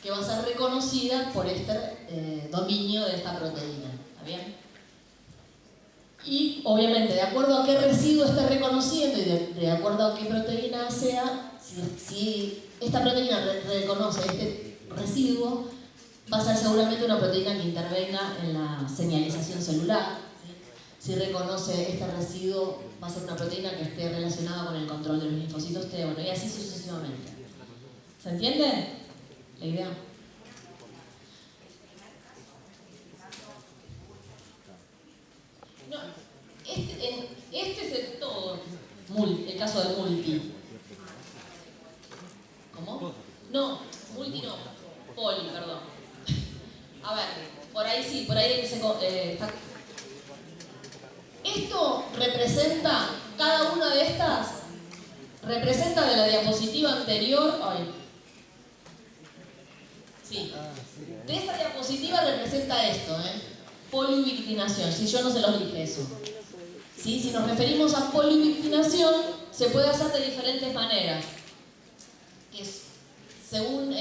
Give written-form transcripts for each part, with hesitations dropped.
que va a ser reconocida por este dominio de esta proteína. ¿Está bien? Y obviamente, de acuerdo a qué residuo esté reconociendo y de acuerdo a qué proteína sea, si esta proteína reconoce este residuo, va a ser seguramente una proteína que intervenga en la señalización celular. Si reconoce este residuo, va a ser una proteína que esté relacionada con el control de los linfocitos T, bueno, y así sucesivamente. ¿Se entiende la idea? No, este es el todo, el caso de multi. ¿Cómo? No, multi no, poli, perdón. A ver, por ahí sí, por ahí está. Esto representa, cada una de estas, representa de la diapositiva anterior, sí, de esta diapositiva representa esto, poliubiquitinación, si yo no se los dije eso. ¿Sí? Si nos referimos a poliubiquitinación, se puede hacer de diferentes maneras, que es según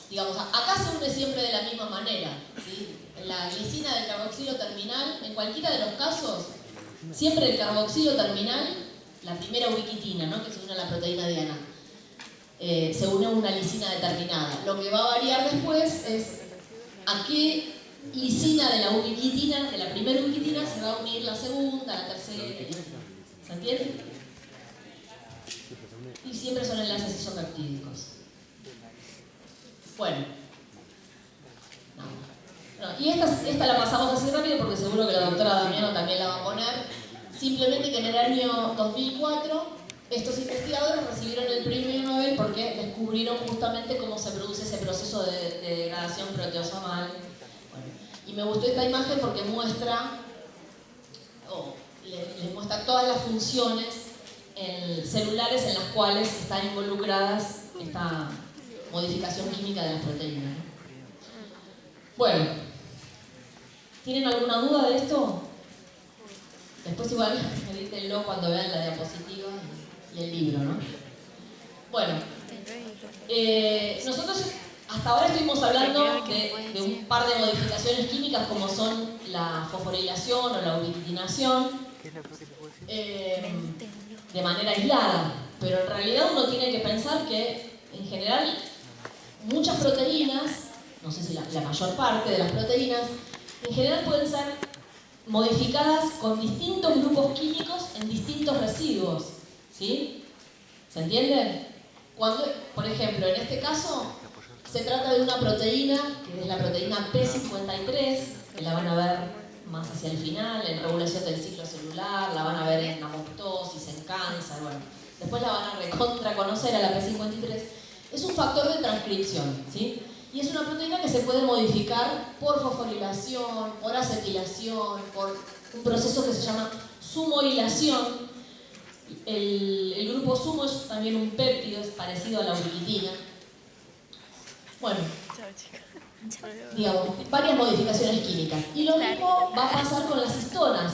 digamos, acá se une siempre de la misma manera, ¿sí? La glicina del carboxilo terminal, en cualquiera de los casos, siempre el carboxilo terminal, la primera ubiquitina, ¿no? Que se une a la proteína diana, se une a una lisina determinada. Lo que va a variar después es a qué lisina de la ubiquitina, de la primera ubiquitina, se va a unir la segunda, la tercera. ¿Se entiende? Y siempre son enlaces isopeptídicos. Bueno. No, y esta la pasamos así rápido porque seguro que la doctora Damiano también la va a poner. Simplemente que en el año 2004 estos investigadores recibieron el premio Nobel porque descubrieron justamente cómo se produce ese proceso de degradación proteosomal. Bueno, y me gustó esta imagen porque muestra, les muestra todas las funciones celulares en las cuales están involucradas esta modificación química de las proteínas, ¿no? Bueno, ¿tienen alguna duda de esto? Después igual medítenlo cuando vean la diapositiva y el libro, ¿no? Bueno, nosotros hasta ahora estuvimos hablando de un par de modificaciones químicas como son la fosforilación o la ubiquitinación de manera aislada, pero en realidad uno tiene que pensar que en general muchas proteínas, no sé si la mayor parte de las proteínas, en general pueden ser modificadas con distintos grupos químicos en distintos residuos, ¿sí? ¿Se entiende? Cuando, por ejemplo, en este caso se trata de una proteína que es la proteína P53, que la van a ver más hacia el final, en regulación del ciclo celular, la van a ver en apoptosis, en cáncer, bueno, después la van a recontraconocer a la P53. Es un factor de transcripción, ¿sí? Y es una proteína que se puede modificar por fosforilación, por acetilación, por un proceso que se llama sumohilación. El grupo sumo es también un péptido, es parecido a la ubiquitina. Bueno, digamos, varias modificaciones químicas. Y lo mismo va a pasar con las histonas.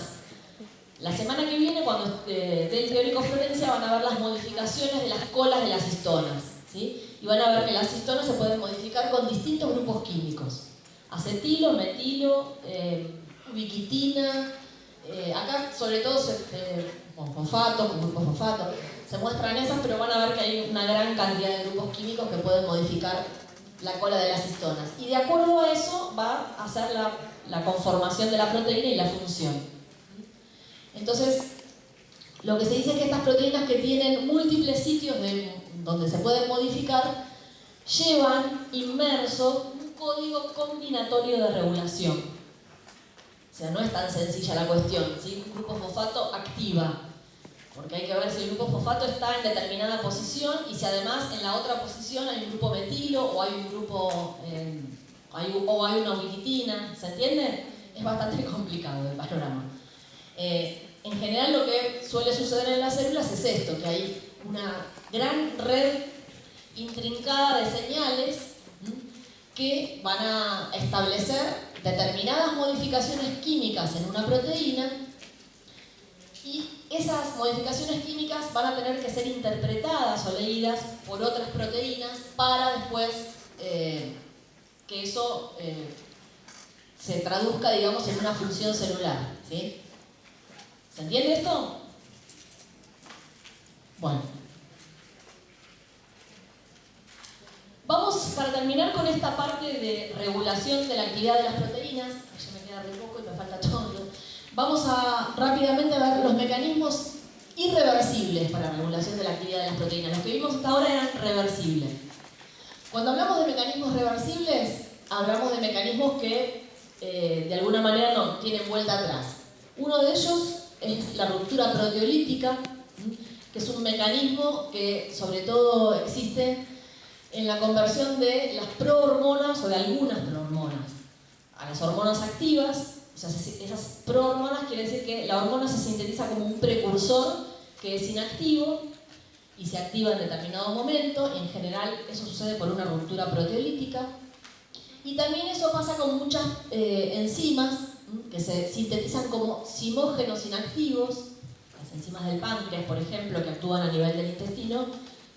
La semana que viene, cuando dé el teórico Florencia, van a ver las modificaciones de las colas de las histonas, ¿sí? Y van a ver que las histonas se pueden modificar con distintos grupos químicos. Acetilo, metilo, ubiquitina, acá sobre todo fosfato, con grupos fosfato, se muestran esas, pero van a ver que hay una gran cantidad de grupos químicos que pueden modificar la cola de las histonas. Y de acuerdo a eso va a ser la conformación de la proteína y la función. Entonces, lo que se dice es que estas proteínas que tienen múltiples sitios donde se pueden modificar, llevan inmerso un código combinatorio de regulación. O sea, no es tan sencilla la cuestión, ¿sí? Un grupo fosfato activa, porque hay que ver si el grupo fosfato está en determinada posición y si además en la otra posición hay un grupo metilo o hay un grupo, o hay una ubiquitina, ¿se entiende? Es bastante complicado el panorama. En general lo que suele suceder en las células es esto, que hay una gran red intrincada de señales que van a establecer determinadas modificaciones químicas en una proteína y esas modificaciones químicas van a tener que ser interpretadas o leídas por otras proteínas para después que eso se traduzca, digamos, en una función celular, ¿sí? ¿Se entiende esto? Bueno. Vamos, para terminar con esta parte de regulación de la actividad de las proteínas, ya me queda re poco y me falta todo. Vamos a rápidamente a ver los mecanismos irreversibles para la regulación de la actividad de las proteínas. Los que vimos hasta ahora eran reversibles. Cuando hablamos de mecanismos reversibles, hablamos de mecanismos que de alguna manera no tienen vuelta atrás. Uno de ellos es la ruptura proteolítica, que es un mecanismo que sobre todo existe en la conversión de las prohormonas o de algunas prohormonas a las hormonas activas. O sea, esas prohormonas quiere decir que la hormona se sintetiza como un precursor que es inactivo y se activa en determinado momento, y en general eso sucede por una ruptura proteolítica. Y también eso pasa con muchas enzimas que se sintetizan como simógenos inactivos. Las enzimas del páncreas, por ejemplo, que actúan a nivel del intestino,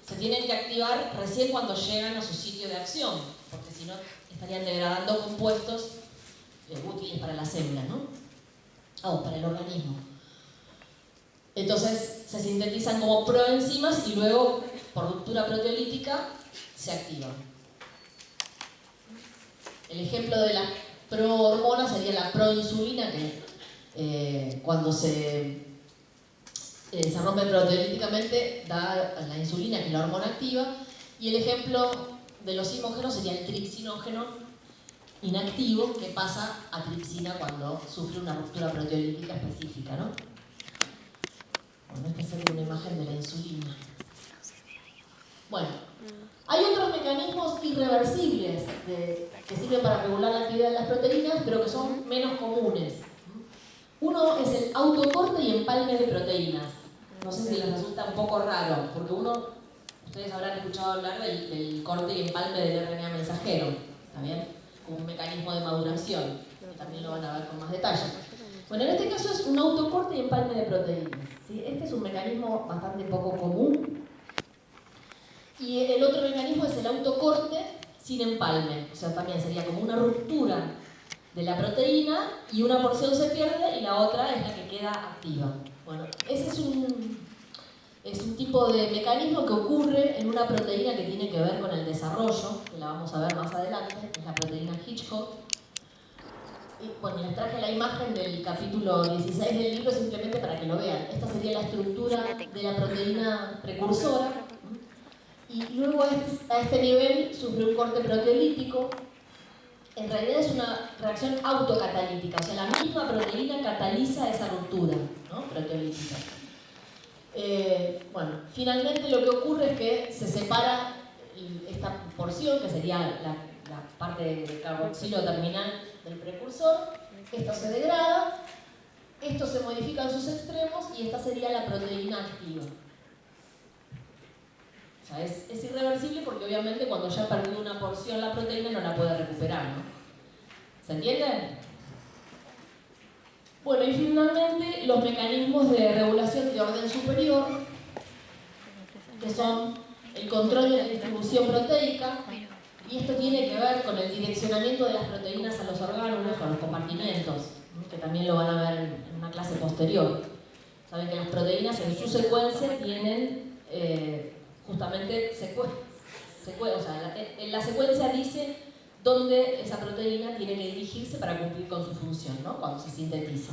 se tienen que activar recién cuando llegan a su sitio de acción, porque si no estarían degradando compuestos útiles para la célula, ¿no? Para el organismo. Entonces se sintetizan como proenzimas y luego, por ruptura proteolítica, se activan. El ejemplo de la prohormona sería la proinsulina, que cuando se rompe proteolíticamente da la insulina, que es la hormona activa, y el ejemplo de los simógenos sería el tripsinógeno inactivo, que pasa a tripsina cuando sufre una ruptura proteolítica específica, ¿no? Bueno, esta sería una imagen de la insulina. Bueno, hay otros mecanismos irreversibles que sirven para regular la actividad de las proteínas, pero que son menos comunes. Uno es el autocorte y empalme de proteínas. No sé si les resulta un poco raro, porque ustedes habrán escuchado hablar del corte y empalme del RNA mensajero, ¿está bien? Como un mecanismo de maduración, que también lo van a ver con más detalle. Bueno, en este caso es un autocorte y empalme de proteínas, ¿sí? Este es un mecanismo bastante poco común. Y el otro mecanismo es el autocorte sin empalme, o sea, también sería como una ruptura de la proteína y una porción se pierde y la otra es la que queda activa. Bueno, ese es un tipo de mecanismo que ocurre en una proteína que tiene que ver con el desarrollo, que la vamos a ver más adelante, que es la proteína Hitchcock. Y bueno, les traje la imagen del capítulo 16 del libro simplemente para que lo vean. Esta sería la estructura de la proteína precursora. Y luego a este nivel sufre un corte proteolítico. En realidad es una reacción autocatalítica, o sea, la misma proteína cataliza esa ruptura, ¿no? Proteolítica. Bueno, finalmente lo que ocurre es que se separa esta porción, que sería la parte de carboxilo terminal del precursor. Esto se degrada, esto se modifica en sus extremos y esta sería la proteína activa. O sea, es irreversible porque obviamente cuando ya perdió una porción la proteína no la puede recuperar, ¿no? ¿Se entiende? Bueno, y finalmente los mecanismos de regulación de orden superior, que son el control de la distribución proteica, y esto tiene que ver con el direccionamiento de las proteínas a los órganos o a los compartimentos, que también lo van a ver en una clase posterior. Saben que las proteínas en su secuencia tienen justamente o sea, la secuencia dice dónde esa proteína tiene que dirigirse para cumplir con su función, ¿no? Cuando se sintetiza.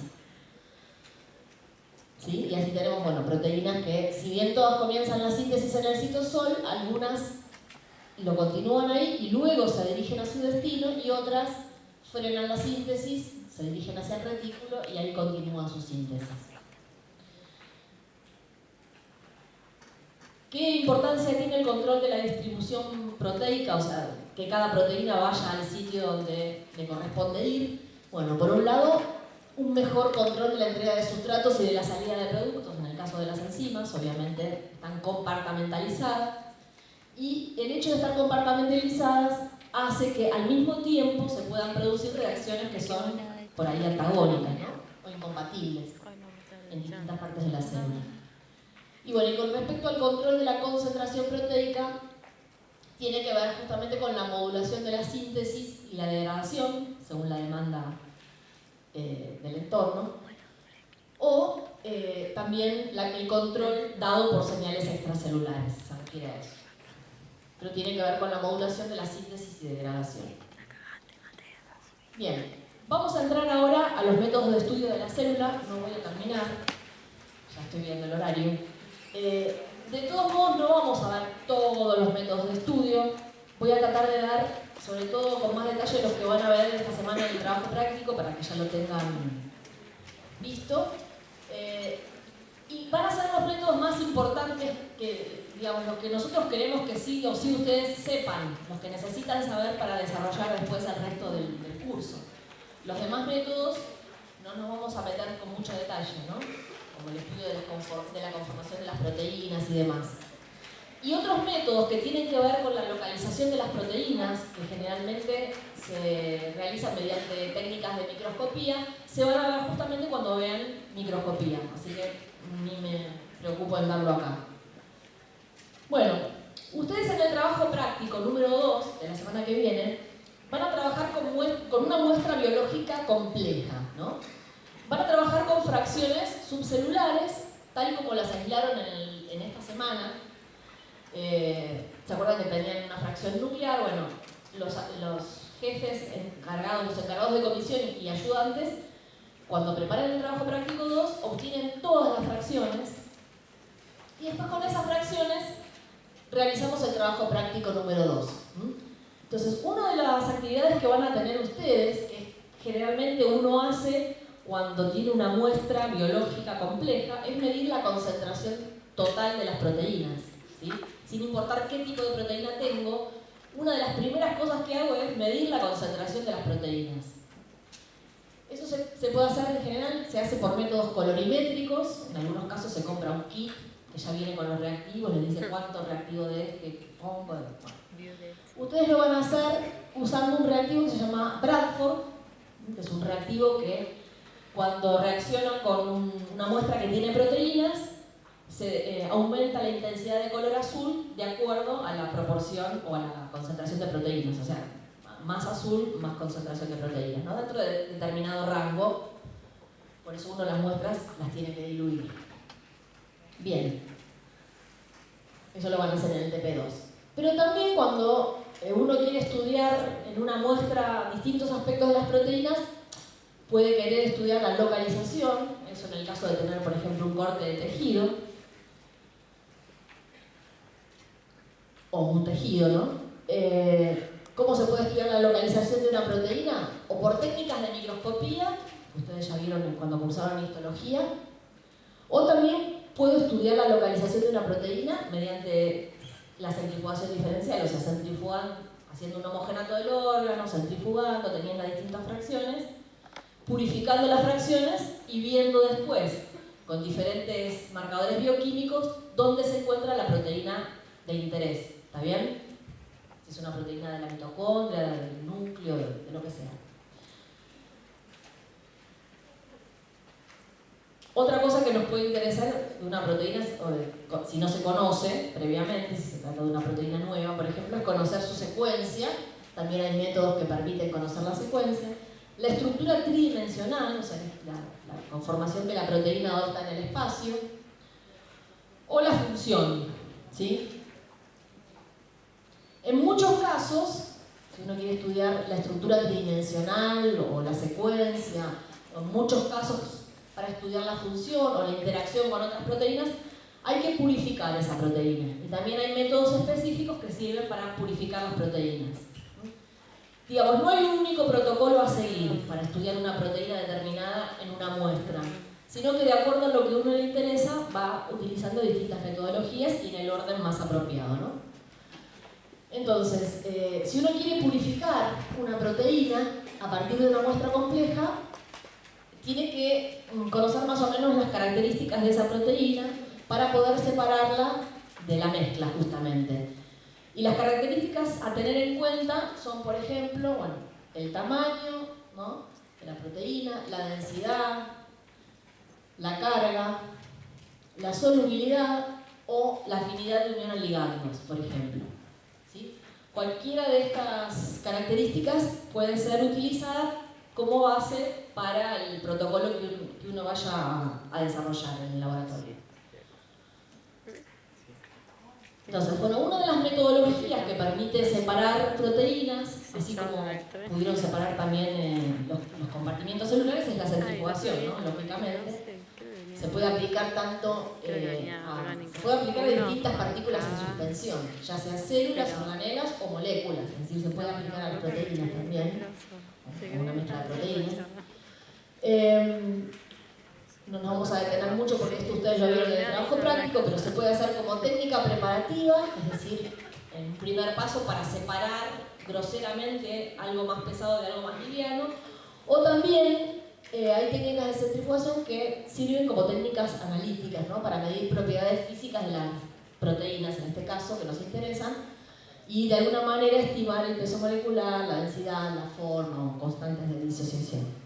¿Sí? Y así tenemos, bueno, proteínas que, si bien todas comienzan la síntesis en el citosol, algunas lo continúan ahí y luego se dirigen a su destino, y otras frenan la síntesis, se dirigen hacia el retículo y ahí continúa su síntesis. ¿Qué importancia tiene el control de la distribución proteica? O sea, que cada proteína vaya al sitio donde le corresponde ir. Bueno, por un lado, un mejor control de la entrega de sustratos y de la salida de productos. En el caso de las enzimas, obviamente, están compartamentalizadas. Y el hecho de estar compartamentalizadas hace que al mismo tiempo se puedan producir reacciones que son por ahí antagónicas, ¿no? O incompatibles. en distintas partes de la célula. Y bueno, y con respecto al control de la concentración proteica, tiene que ver justamente con la modulación de la síntesis y la degradación, según la demanda del entorno, o también el control dado por señales extracelulares, se refiere a eso. Pero tiene que ver con la modulación de la síntesis y degradación. Bien, vamos a entrar ahora a los métodos de estudio de la célula. No voy a terminar, ya estoy viendo el horario. De todos modos, no vamos a ver todos los métodos de estudio. Voy a tratar de dar, sobre todo con más detalle, los que van a ver esta semana en el trabajo práctico para que ya lo tengan visto. Y van a ser los métodos más importantes que, digamos, lo que nosotros queremos que sí o sí ustedes sepan, los que necesitan saber para desarrollar después el resto del curso. Los demás métodos no nos vamos a meter con mucho detalle, ¿no? Como el estudio de la conformación de las proteínas y demás. Y otros métodos que tienen que ver con la localización de las proteínas, que generalmente se realizan mediante técnicas de microscopía, se van a ver justamente cuando vean microscopía, así que ni me preocupo en darlo acá. Bueno, ustedes en el trabajo práctico número 2 de la semana que viene van a trabajar con una muestra biológica compleja, ¿no? Van a trabajar con fracciones subcelulares, tal como las aislaron en esta semana. ¿Se acuerdan que tenían una fracción nuclear? Bueno, los jefes encargados, los encargados de comisión y ayudantes, cuando preparan el trabajo práctico 2, obtienen todas las fracciones y después con esas fracciones realizamos el trabajo práctico número 2. Entonces, una de las actividades que van a tener ustedes, que generalmente uno hace cuando tiene una muestra biológica compleja, es medir la concentración total de las proteínas, ¿sí? Sin importar qué tipo de proteína tengo, una de las primeras cosas que hago es medir la concentración de las proteínas. Eso se puede hacer en general, se hace por métodos colorimétricos, en algunos casos se compra un kit que ya viene con los reactivos, les dice cuánto reactivo de este pongo. Bueno. Ustedes lo van a hacer usando un reactivo que se llama Bradford, que es un reactivo que cuando reacciona con una muestra que tiene proteínas, se aumenta la intensidad de color azul de acuerdo a la proporción o a la concentración de proteínas, o sea, más azul, más concentración de proteínas, ¿no? Dentro de determinado rango, por eso uno las muestras las tiene que diluir. Bien, eso lo van a hacer en el TP2. Pero también cuando uno quiere estudiar en una muestra distintos aspectos de las proteínas, puede querer estudiar la localización, eso en el caso de tener, por ejemplo, un corte de tejido, o un tejido, ¿no? ¿Cómo se puede estudiar la localización de una proteína? O por técnicas de microscopía, ustedes ya vieron cuando cursaron histología, o también puedo estudiar la localización de una proteína mediante la centrifugación diferencial, o sea, centrifugando, haciendo un homogenato del órgano, centrifugando, teniendo distintas fracciones, purificando las fracciones y viendo después, con diferentes marcadores bioquímicos, dónde se encuentra la proteína de interés. ¿Está bien? Si es una proteína de la mitocondria, del núcleo, de lo que sea. Otra cosa que nos puede interesar de una proteína, si no se conoce previamente, si se trata de una proteína nueva, por ejemplo, es conocer su secuencia. También hay métodos que permiten conocer la secuencia. La estructura tridimensional, o sea, la conformación que la proteína adopta en el espacio. O la función, ¿sí? En muchos casos, si uno quiere estudiar la estructura tridimensional o la secuencia, o en muchos casos para estudiar la función o la interacción con otras proteínas, hay que purificar esa proteína. Y también hay métodos específicos que sirven para purificar las proteínas. Digamos, no hay un único protocolo a seguir para estudiar una proteína determinada en una muestra, sino que de acuerdo a lo que a uno le interesa va utilizando distintas metodologías y en el orden más apropiado, ¿no? Entonces, si uno quiere purificar una proteína a partir de una muestra compleja, tiene que conocer más o menos las características de esa proteína para poder separarla de la mezcla, justamente. Y las características a tener en cuenta son, por ejemplo, bueno, el tamaño, ¿no?, de la proteína, la densidad, la carga, la solubilidad o la afinidad de unión a ligandos, por ejemplo. ¿Sí? Cualquiera de estas características puede ser utilizada como base para el protocolo que uno vaya a desarrollar en el laboratorio. Entonces, bueno, una de las metodologías que permite separar proteínas, así como pudieron separar también los compartimientos celulares, es la centrifugación, ¿no? Lógicamente. Se puede aplicar tanto se puede aplicar a distintas partículas en suspensión, ya sea células, organelas o moléculas. Es decir, se puede aplicar a las proteínas también, una mezcla de proteínas. No nos vamos a detener mucho porque esto ustedes lo vieron en el trabajo práctico, pero se puede hacer como técnica preparativa, es decir, en un primer paso para separar groseramente algo más pesado de algo más liviano, o también hay técnicas de centrifugación que sirven como técnicas analíticas, ¿no? Para medir propiedades físicas de las proteínas, en este caso, que nos interesan, y de alguna manera estimar el peso molecular, la densidad, la forma o constantes de disociación.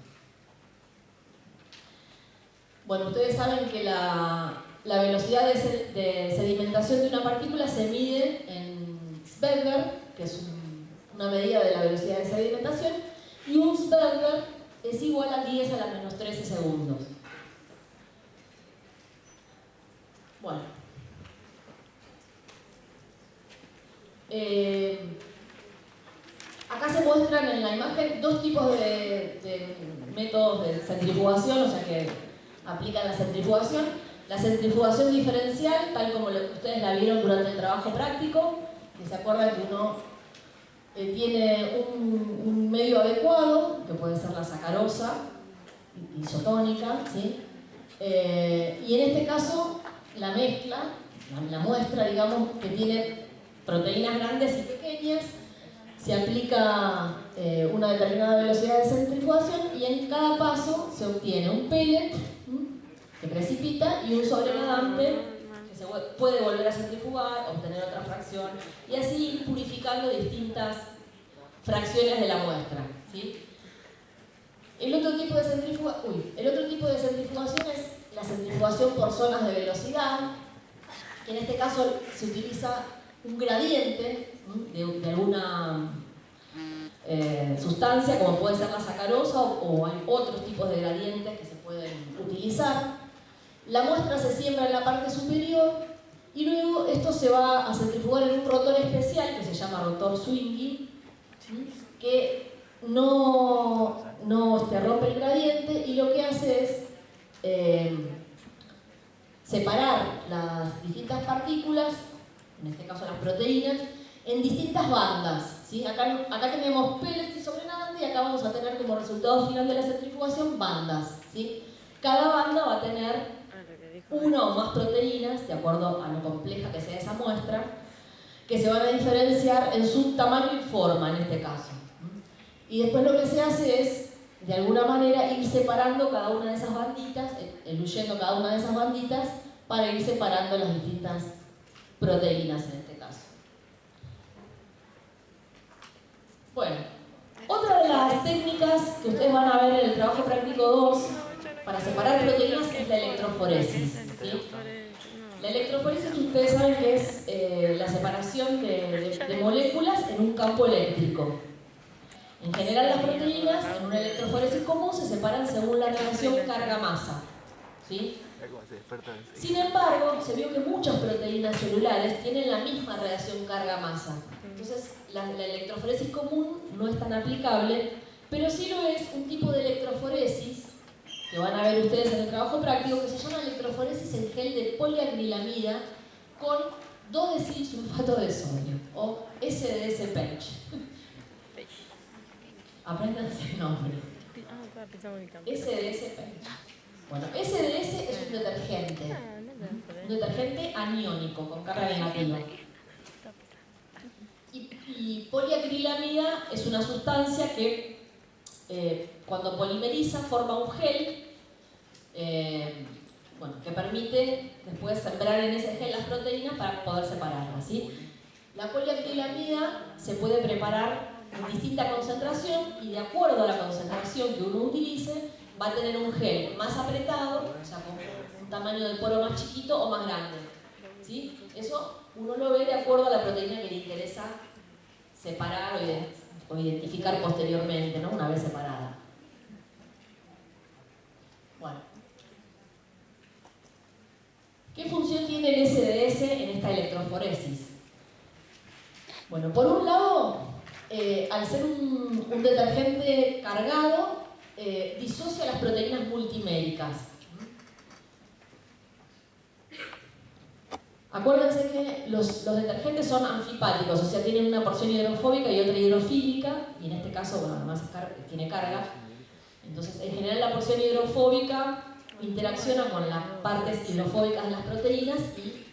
Bueno, ustedes saben que la velocidad de sedimentación de una partícula se mide en Svedberg, que es una medida de la velocidad de sedimentación, y un Svedberg es igual a 10 a la menos 13 segundos. Bueno. Acá se muestran en la imagen dos tipos de métodos de centrifugación, o sea que aplican la centrifugación. La centrifugación diferencial, tal como ustedes la vieron durante el trabajo práctico, que se acuerdan que uno tiene un medio adecuado, que puede ser la sacarosa, isotónica, ¿sí? Y en este caso, la mezcla, la muestra, digamos, que tiene proteínas grandes y pequeñas, se aplica una determinada velocidad de centrifugación y en cada paso se obtiene un pellet que precipita y un sobrenadante que se puede volver a centrifugar, obtener otra fracción y así ir purificando distintas fracciones de la muestra, ¿sí? El otro tipo de centrifugación es la centrifugación por zonas de velocidad, que en este caso se utiliza un gradiente de alguna sustancia, como puede ser la sacarosa, o hay otros tipos de gradientes que se pueden utilizar. La muestra se siembra en la parte superior y luego esto se va a centrifugar en un rotor especial que se llama rotor Swingy, que no rompe el gradiente y lo que hace es separar las distintas partículas, en este caso las proteínas, en distintas bandas, ¿sí? Acá tenemos pellets y sobrenadante y acá vamos a tener como resultado final de la centrifugación bandas, ¿sí? Cada banda va a tener una o más proteínas, de acuerdo a lo compleja que sea esa muestra, que se van a diferenciar en su tamaño y forma en este caso. Y después lo que se hace es, de alguna manera, ir separando cada una de esas banditas, eluyendo cada una de esas banditas, para ir separando las distintas proteínas en este caso. Bueno, otra de las técnicas que ustedes van a ver en el trabajo práctico 2 para separar proteínas es la electroforesis, ¿sí? La electroforesis, ustedes saben que es la separación de moléculas en un campo eléctrico. En general las proteínas en una electroforesis común se separan según la relación carga-masa, ¿sí? Sin embargo, se vio que muchas proteínas celulares tienen la misma relación carga-masa. Entonces, la electroforesis común no es tan aplicable, pero sí lo es un tipo de electroforesis que van a ver ustedes en el trabajo práctico, que se llama electroforesis en gel de poliacrilamida con 2-desilsulfato de sodio, o SDS-PENCH. Apréndanse el nombre. SDS-PENCH. Bueno, SDS es un detergente aniónico con carga negativa. Y poliacrilamida es una sustancia que cuando polimeriza forma un gel que permite después sembrar en ese gel las proteínas para poder separarlas, ¿sí? La poliacrilamida se puede preparar en distinta concentración y de acuerdo a la concentración que uno utilice va a tener un gel más apretado, o sea, con un tamaño de poro más chiquito o más grande. ¿Sí? Eso uno lo ve de acuerdo a la proteína que le interesa separar o identificar posteriormente, ¿no? Una vez separada. Bueno. ¿Qué función tiene el SDS en esta electroforesis? Bueno, por un lado, al ser un detergente cargado, disocia las proteínas multiméricas. Acuérdense que los detergentes son anfipáticos, o sea, tienen una porción hidrofóbica y otra hidrofílica, y en este caso, bueno, además tiene carga. Entonces, en general la porción hidrofóbica interacciona con las partes hidrofóbicas de las proteínas y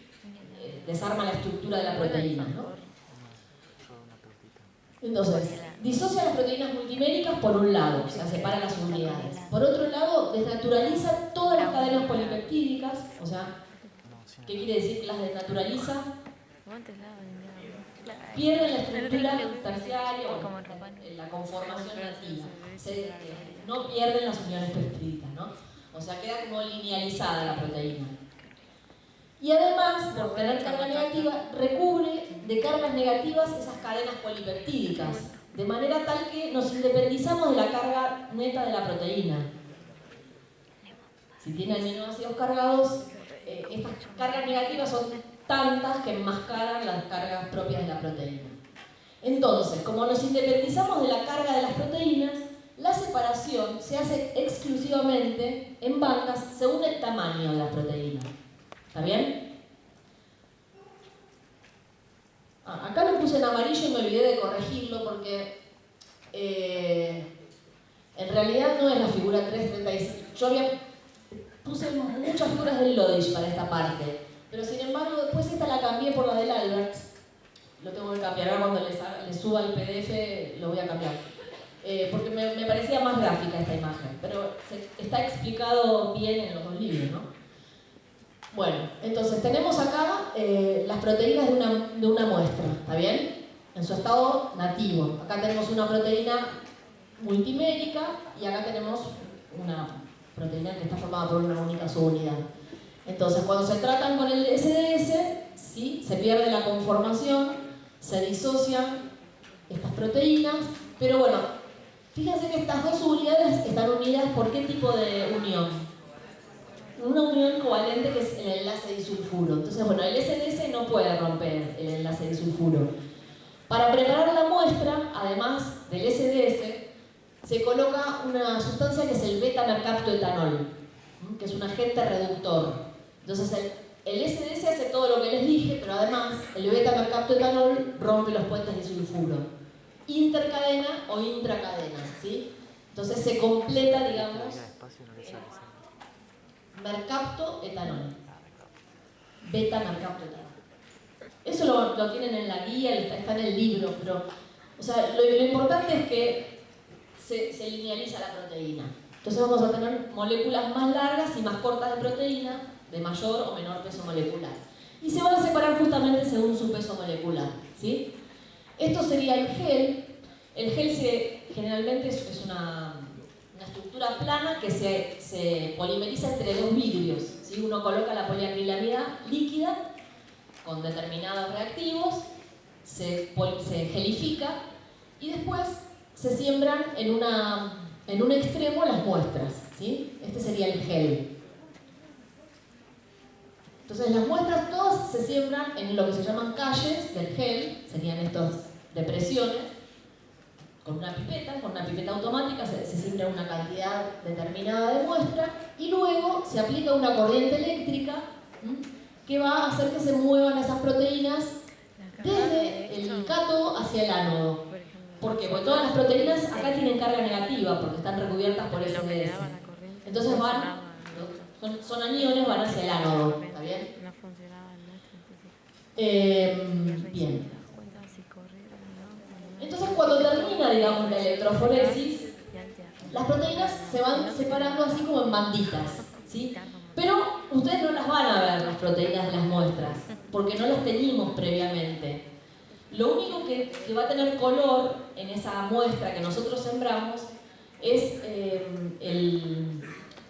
desarma la estructura de la proteína, ¿no? Entonces, disocia las proteínas multiméricas por un lado, o sea, separa las unidades. Por otro lado, desnaturaliza todas las cadenas polipeptídicas, o sea, ¿qué quiere decir que las desnaturaliza? Pierden la estructura terciaria o la conformación nativa. No pierden las uniones peptídicas, ¿no? O sea, queda como linealizada la proteína. Y además, por tener carga negativa, recubre de cargas negativas esas cadenas polipeptídicas, de manera tal que nos independizamos de la carga neta de la proteína. Si tiene aminoácidos cargados, estas cargas negativas son tantas que enmascaran las cargas propias de la proteína. Entonces, como nos independizamos de la carga de las proteínas, la separación se hace exclusivamente en bandas según el tamaño de la proteína. ¿Está bien? Acá lo puse en amarillo y me olvidé de corregirlo porque en realidad no es la figura 335. Yo puse muchas figuras del Lodich para esta parte, pero sin embargo después esta la cambié por la del Albert. Lo tengo que cambiar, ahora cuando le suba el PDF lo voy a cambiar. Porque me parecía más gráfica esta imagen, pero está explicado bien en los dos libros, ¿no? Bueno, entonces tenemos acá las proteínas de una muestra, ¿está bien? En su estado nativo. Acá tenemos una proteína multimérica y acá tenemos una proteína que está formada por una única subunidad. Entonces, cuando se tratan con el SDS, ¿sí? Se pierde la conformación, se disocian estas proteínas, pero bueno, fíjense que estas dos unidades están unidas por qué tipo de unión. Una unión covalente que es el enlace disulfuro. Entonces, bueno, el SDS no puede romper el enlace disulfuro. Para preparar la muestra, además del SDS, se coloca una sustancia que es el beta-mercaptoetanol, que es un agente reductor. Entonces, el SDS hace todo lo que les dije, pero además el beta-mercaptoetanol rompe los puentes disulfuro. Intercadena o intracadena, ¿sí? Entonces se completa, digamos, mercaptoetanol. Beta-mercaptoetanol. Eso lo tienen en la guía, está en el libro, pero o sea, lo importante es que se linealiza la proteína. Entonces vamos a tener moléculas más largas y más cortas de proteína, de mayor o menor peso molecular. Y se van a separar justamente según su peso molecular, ¿sí? Esto sería el gel. El gel generalmente es una estructura plana que se polimeriza entre dos vidrios, ¿sí? Uno coloca la poliacrilamida líquida con determinados reactivos, se gelifica y después se siembran en un extremo las muestras, ¿sí? Este sería el gel. Entonces las muestras todas se siembran en lo que se llaman calles del gel, serían estas depresiones, con una pipeta automática se siembra una cantidad determinada de muestra y luego se aplica una corriente eléctrica que va a hacer que se muevan esas proteínas desde el cátodo hacia el ánodo. ¿Por qué? Porque todas las proteínas acá tienen carga negativa porque están recubiertas por SDS. Entonces son aniones, van hacia el ánodo. ¿Está bien? Bien. Entonces cuando termina, digamos, la electroforesis, las proteínas se van separando así como en banditas, ¿sí? Pero ustedes no las van a ver, las proteínas de las muestras, porque no las teñimos previamente. Lo único que va a tener color en esa muestra que nosotros sembramos es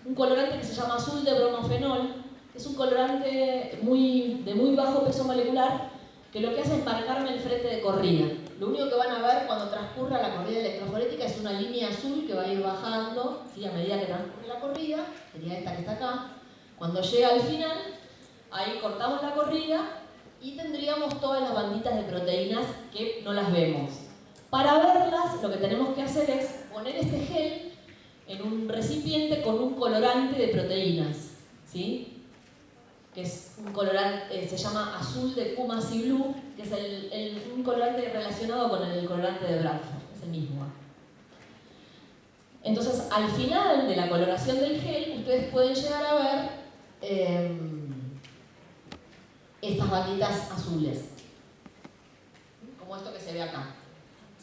un colorante que se llama azul de bromofenol. Es un colorante de muy bajo peso molecular que lo que hace es marcarme el frente de corrida. Lo único que van a ver cuando transcurra la corrida electroforética es una línea azul que va a ir bajando, ¿sí? A medida que transcurre la corrida, sería esta que está acá. Cuando llega al final, ahí cortamos la corrida y tendríamos todas las banditas de proteínas que no las vemos. Para verlas, lo que tenemos que hacer es poner este gel en un recipiente con un colorante de proteínas, ¿sí? Que es un colorante, se llama azul de Kumasi Blue, que es un colorante relacionado con el colorante de Bradford, es el mismo. Entonces, al final de la coloración del gel, ustedes pueden llegar a ver estas banditas azules, como esto que se ve acá,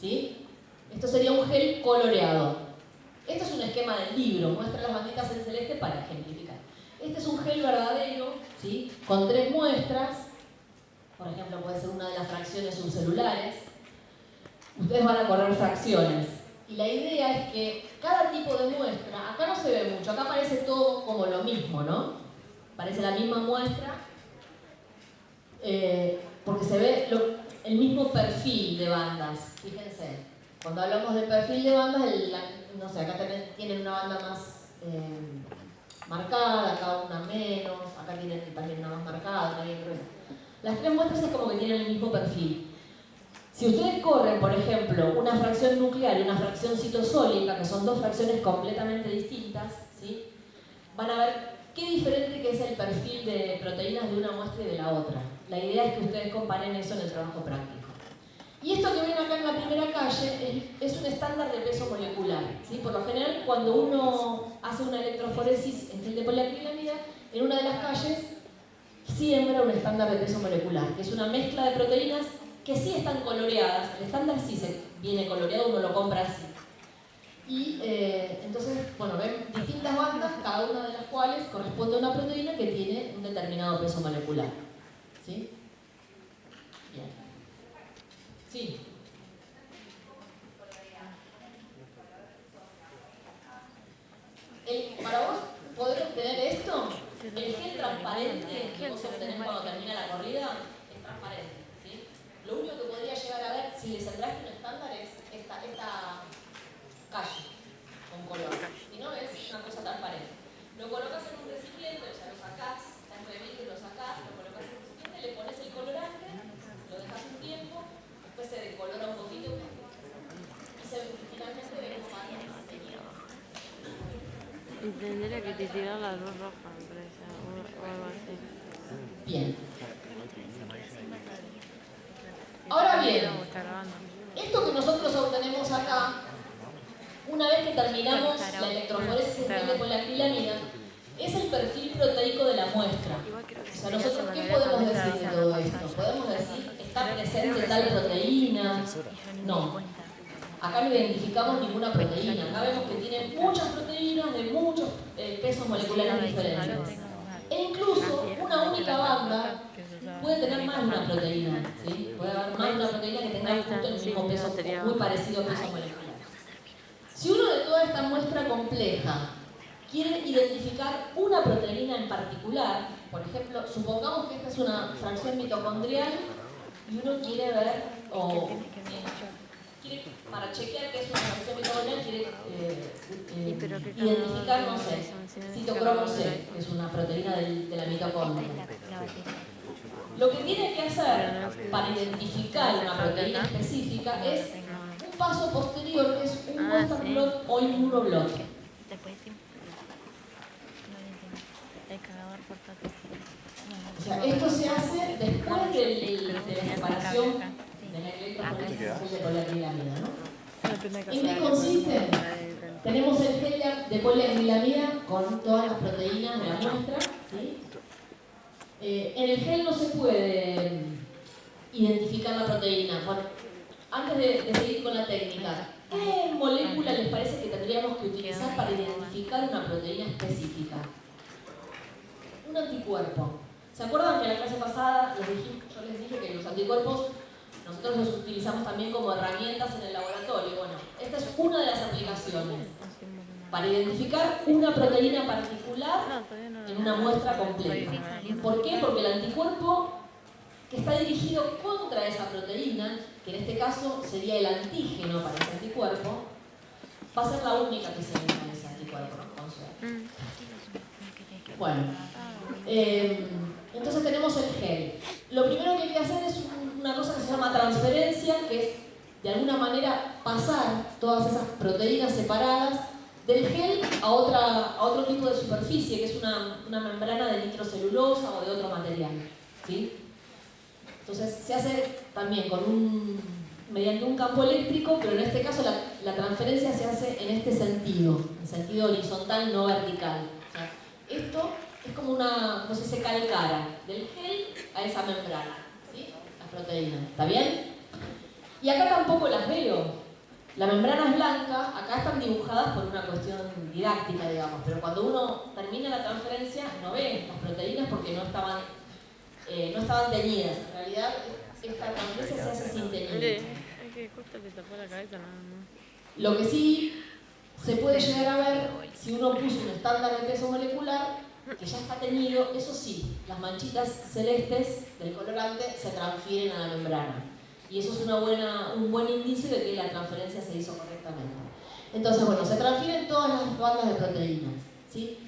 ¿sí? Esto sería un gel coloreado. Esto es un esquema del libro, muestra las banditas en celeste para ejemplificar. Este es un gel verdadero, ¿sí? Con 3 muestras, por ejemplo puede ser una de las fracciones subcelulares. Ustedes van a correr fracciones y la idea es que cada tipo de muestra, acá no se ve mucho, acá parece todo como lo mismo, ¿no? Parece la misma muestra, porque se ve el mismo perfil de bandas. Fíjense, cuando hablamos de perfil de bandas, no sé, acá también tienen una banda más marcada, acá una menos, acá tienen también una más marcada, una bien gruesa. Las 3 muestras es como que tienen el mismo perfil. Si ustedes corren, por ejemplo, una fracción nuclear y una fracción citosólica, que son 2 fracciones completamente distintas, ¿sí? Van a ver qué diferente que es el perfil de proteínas de una muestra y de la otra. La idea es que ustedes comparen eso en el trabajo práctico. Y esto que ven acá en la primera calle es un estándar de peso molecular, ¿sí? Por lo general, cuando uno hace una electroforesis en gel de poliacrilamida, en una de las calles siembra un estándar de peso molecular, que es una mezcla de proteínas que sí están coloreadas. El estándar sí se viene coloreado, uno lo compra así. Y entonces, bueno, ven distintas bandas, cada una de las cuales corresponde a una proteína que tiene un determinado peso molecular, ¿sí? Bien. Sí. Para vos poder obtener esto, el gel transparente que vos obtenés cuando termina la corrida es transparente, ¿sí? Lo único que podría llegar a ver si le centraste un estándar es esta calle con color. Si no, es una cosa transparente. Lo colocas en un recipiente, o sea, lo sacás, está en vidrio, lo sacás, lo colocas en un recipiente, le pones el colorante, lo dejas un tiempo, después se decolora un poquito y finalmente ve como marca. Tendría que te tirar las 2 rojas, me parece, o algo así. Bien. Ahora bien, esto que nosotros obtenemos acá, una vez que terminamos la electroforesis en gel de poliacrilamida, es el perfil proteico de la muestra. O sea, nosotros, ¿qué podemos decir de todo esto? Podemos decir, ¿está presente tal proteína? No. Acá no identificamos ninguna proteína. Acá vemos que tiene muchas proteínas de muchos pesos moleculares diferentes. E incluso una única banda puede tener más de una proteína, ¿sí? Puede haber más de una proteína que tenga justo el mismo peso, muy parecido a peso molecular. Si uno de toda esta muestra compleja quiere identificar una proteína en particular, por ejemplo, supongamos que esta es una fracción mitocondrial y uno quiere ver, para chequear que es una fracción mitocondrial, quiere identificar, no sé, citocromo C, que es una proteína de la mitocondria. Lo que tiene que hacer para identificar una proteína específica es un paso posterior, que es un Western blot o inmunoblot. O sea, esto se hace después de la separación de la electroforesis de poliacrilamida, ¿no? ¿En qué consiste? Tenemos el gel de poliacrilamida con todas las proteínas de la muestra, ¿sí? En el gel no se puede identificar la proteína. Bueno, antes de seguir con la técnica, ¿qué molécula les parece que tendríamos que utilizar para identificar una proteína específica? Un anticuerpo. ¿Se acuerdan que en la clase pasada yo les dije que los anticuerpos nosotros los utilizamos también como herramientas en el laboratorio? Bueno, esta es una de las aplicaciones. para identificar una proteína particular No, todavía no. en una muestra completa. ¿Por qué? Porque el anticuerpo que está dirigido contra esa proteína, que en este caso sería el antígeno para ese anticuerpo, va a ser la única que se ve con ese anticuerpo, ¿no? Con suerte. Bueno, entonces tenemos el gel. Lo primero que hay que hacer es una cosa que se llama transferencia, que es de alguna manera pasar todas esas proteínas separadas del gel a otro tipo de superficie, que es una membrana de nitrocelulosa o de otro material, ¿sí? Entonces se hace también mediante un campo eléctrico, pero en este caso la transferencia se hace en este sentido, en sentido horizontal, no vertical. O sea, esto es como no sé, se calcara del gel a esa membrana, ¿sí? Las proteínas, ¿está bien? Y acá tampoco las veo. La membrana es blanca, acá están dibujadas por una cuestión didáctica, digamos, pero cuando uno termina la transferencia no ve las proteínas porque no estaban teñidas. En realidad, esta transferencia se hace sin teñir. Es que justo le tapó la cabeza nada más. Lo que sí se puede llegar a ver, si uno puso un estándar de peso molecular, que ya está teñido, eso sí, las manchitas celestes del colorante se transfieren a la membrana. Y eso es un buen indicio de que la transferencia se hizo correctamente. Entonces, bueno, se transfieren todas las bandas de proteínas, ¿sí?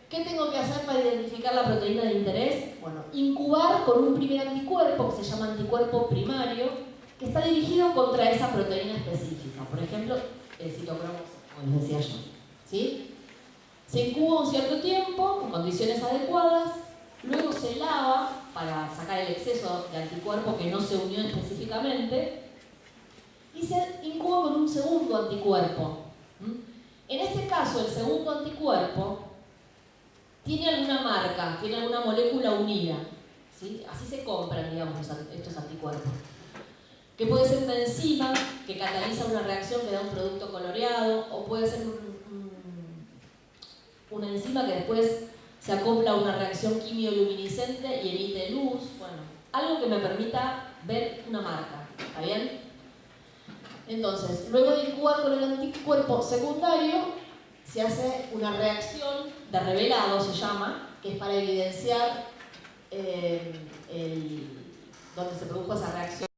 ¿Qué tengo que hacer para identificar la proteína de interés? Bueno, incubar con un primer anticuerpo, que se llama anticuerpo primario, que está dirigido contra esa proteína específica. Por ejemplo, el citocromo, como les decía yo, ¿sí? Se incuba un cierto tiempo, en condiciones adecuadas, luego se lava para sacar el exceso de anticuerpo que no se unió específicamente y se incuba con un segundo anticuerpo. En este caso, el segundo anticuerpo tiene alguna marca, tiene alguna molécula unida, ¿sí? Así se compran, digamos, estos anticuerpos. Que puede ser una enzima que cataliza una reacción que da un producto coloreado, o puede ser una enzima que después se acopla a una reacción quimioluminiscente y emite luz. Bueno, algo que me permita ver una marca, ¿está bien? Entonces, luego de incubar con el anticuerpo secundario, se hace una reacción de revelado, se llama, que es para evidenciar donde se produjo esa reacción.